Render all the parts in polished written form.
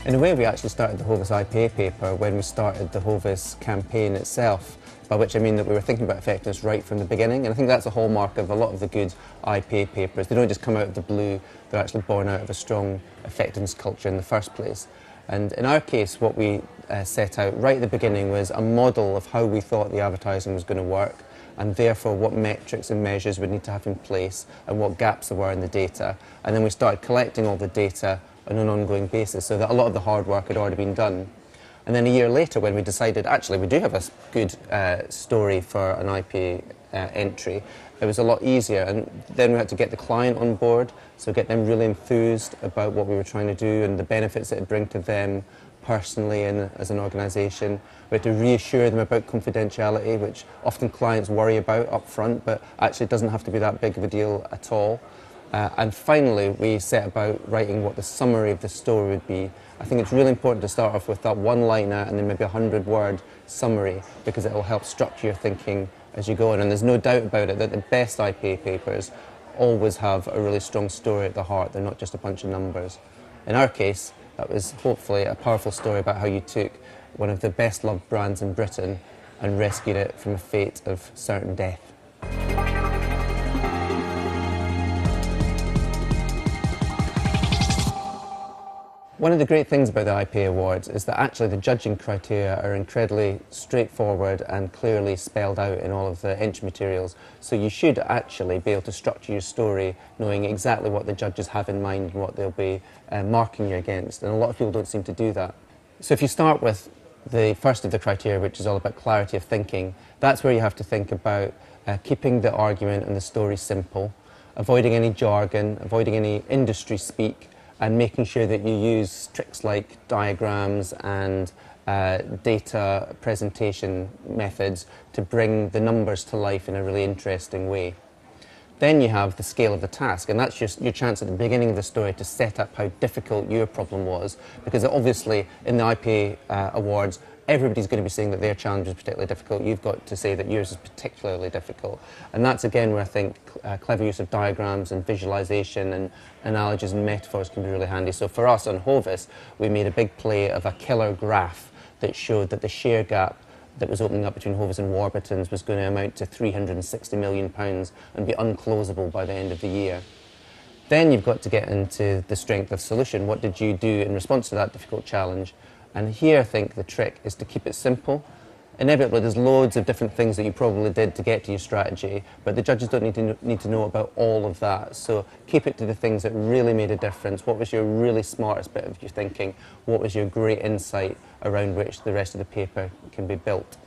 In a way, we actually started the Hovis IPA paper when we started the Hovis campaign itself, by which I mean that we were thinking about effectiveness right from the beginning, and I think that's a hallmark of a lot of the good IPA papers. They don't just come out of the blue, they're actually born out of a strong effectiveness culture in the first place. And in our case, what we set out right at the beginning was a model of how we thought the advertising was going to work, and therefore what metrics and measures would need to have in place and what gaps there were in the data. And then we started collecting all the data on an ongoing basis so that a lot of the hard work had already been done. And then a year later, when we decided actually we do have a good story for an IPA entry, it was a lot easier, and then we had to get the client on board, so get them really enthused about what we were trying to do and the benefits it would bring to them personally and as an organisation. We had to reassure them about confidentiality, which often clients worry about up front, but actually it doesn't have to be that big of a deal at all. And finally, we set about writing what the summary of the story would be. I think it's really important to start off with that one-liner and then maybe a 100-word summary, because it will help structure your thinking as you go on. And there's no doubt about it that the best IPA papers always have a really strong story at the heart. They're not just a bunch of numbers. In our case, that was hopefully a powerful story about how you took one of the best-loved brands in Britain and rescued it from a fate of certain death. One of the great things about the IPA Awards is that actually the judging criteria are incredibly straightforward and clearly spelled out in all of the entry materials. So you should actually be able to structure your story knowing exactly what the judges have in mind and what they'll be marking you against. And a lot of people don't seem to do that. So if you start with the first of the criteria, which is all about clarity of thinking, that's where you have to think about keeping the argument and the story simple, avoiding any jargon, avoiding any industry speak, and making sure that you use tricks like diagrams and data presentation methods to bring the numbers to life in a really interesting way. Then you have the scale of the task, and that's just your chance at the beginning of the story to set up how difficult your problem was, because obviously in the IPA Awards, everybody's going to be saying that their challenge is particularly difficult. You've got to say that yours is particularly difficult. And that's again where I think clever use of diagrams and visualization and analogies and metaphors can be really handy. So for us on Hovis, we made a big play of a killer graph that showed that the share gap that was opening up between Hovis and Warburton's was going to amount to £360 million and be unclosable by the end of the year. Then you've got to get into the strength of solution. What did you do in response to that difficult challenge? And here I think the trick is to keep it simple. Inevitably there's loads of different things that you probably did to get to your strategy, but the judges don't need to know about all of that. So keep it to the things that really made a difference. What was your really smartest bit of your thinking? What was your great insight around which the rest of the paper can be built?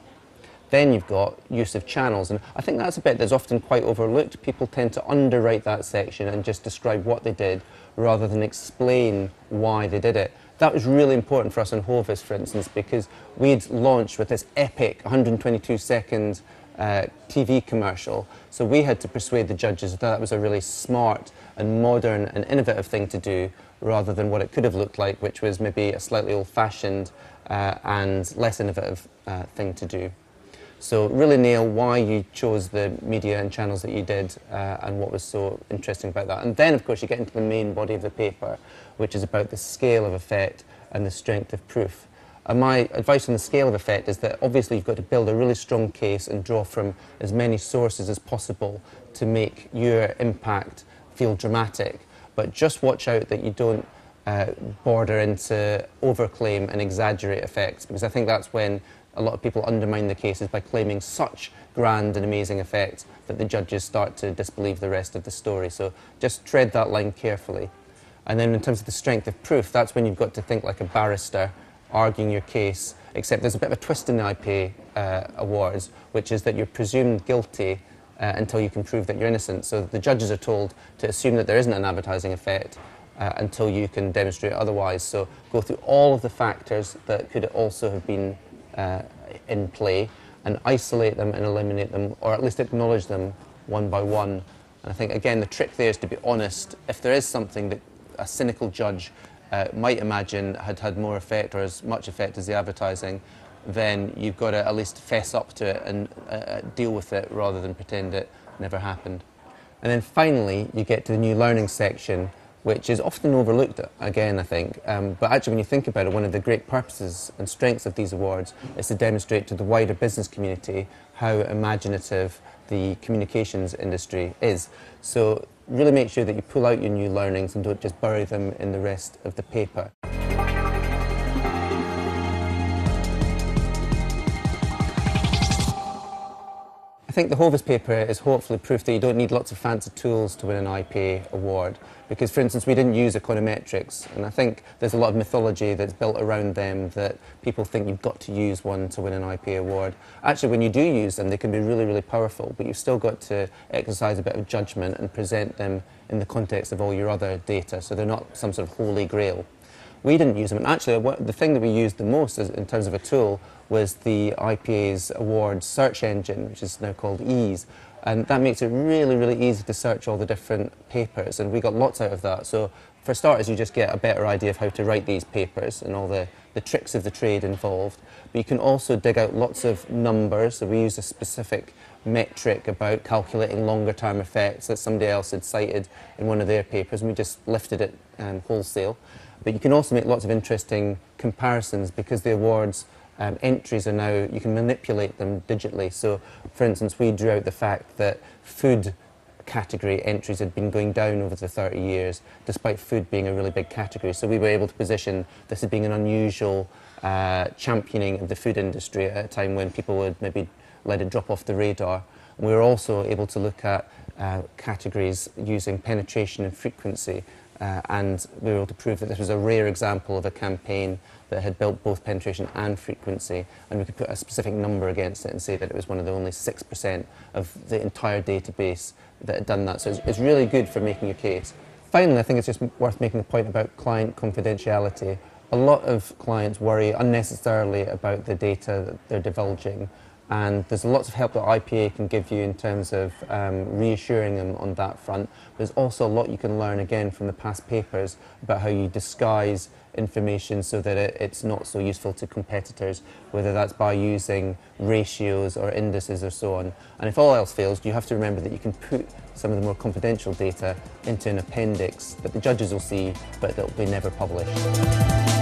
Then you've got use of channels, and I think that's a bit that's often quite overlooked. People tend to underwrite that section and just describe what they did rather than explain why they did it. That was really important for us on Hovis, for instance, because we'd launched with this epic 122-second TV commercial, so we had to persuade the judges that that was a really smart and modern and innovative thing to do, rather than what it could have looked like, which was maybe a slightly old-fashioned and less innovative thing to do. So really nail why you chose the media and channels that you did and what was so interesting about that. And then, of course, you get into the main body of the paper, which is about the scale of effect and the strength of proof. And my advice on the scale of effect is that obviously you've got to build a really strong case and draw from as many sources as possible to make your impact feel dramatic. But just watch out that you don't border into overclaim and exaggerate effects, because I think that's when a lot of people undermine the cases by claiming such grand and amazing effects that the judges start to disbelieve the rest of the story. So just tread that line carefully. And then in terms of the strength of proof, that's when you've got to think like a barrister arguing your case, except there's a bit of a twist in the IPA Awards, which is that you're presumed guilty until you can prove that you're innocent. So the judges are told to assume that there isn't an advertising effect until you can demonstrate otherwise. So go through all of the factors that could also have been in play and isolate them and eliminate them, or at least acknowledge them one by one. And I think, again, the trick there is to be honest. If there is something that a cynical judge might imagine had more effect or as much effect as the advertising, then you've got to at least fess up to it and deal with it rather than pretend it never happened. And then finally, you get to the new learning section, which is often overlooked again, I think. But actually, when you think about it, one of the great purposes and strengths of these awards is to demonstrate to the wider business community how imaginative the communications industry is. So really make sure that you pull out your new learnings and don't just bury them in the rest of the paper. I think the Hovis paper is hopefully proof that you don't need lots of fancy tools to win an IPA award, because, for instance, we didn't use econometrics, and I think there's a lot of mythology that's built around them that people think you've got to use one to win an IPA award. Actually, when you do use them, they can be really, really powerful, but you've still got to exercise a bit of judgment and present them in the context of all your other data, so they're not some sort of holy grail. We didn't use them, and actually the thing that we used the most in terms of a tool was the IPA's awards search engine, which is now called Ease, and that makes it really, really easy to search all the different papers, and we got lots out of that. So for starters, you just get a better idea of how to write these papers and all the tricks of the trade involved, but you can also dig out lots of numbers. So we used a specific metric about calculating longer term effects that somebody else had cited in one of their papers, and we just lifted it wholesale. But you can also make lots of interesting comparisons because the awards entries are now, you can manipulate them digitally. So, for instance, we drew out the fact that food category entries had been going down over the 30 years, despite food being a really big category. So we were able to position this as being an unusual championing of the food industry at a time when people would maybe let it drop off the radar. And we were also able to look at categories using penetration and frequency. And we were able to prove that this was a rare example of a campaign that had built both penetration and frequency, and we could put a specific number against it and say that it was one of the only 6% of the entire database that had done that. So it's really good for making your case. Finally, I think it's just worth making a point about client confidentiality. A lot of clients worry unnecessarily about the data that they're divulging, and there's lots of help that IPA can give you in terms of reassuring them on that front. There's also a lot you can learn again from the past papers about how you disguise information so that it's not so useful to competitors, whether that's by using ratios or indices or so on. And if all else fails, you have to remember that you can put some of the more confidential data into an appendix that the judges will see, but that will be never published.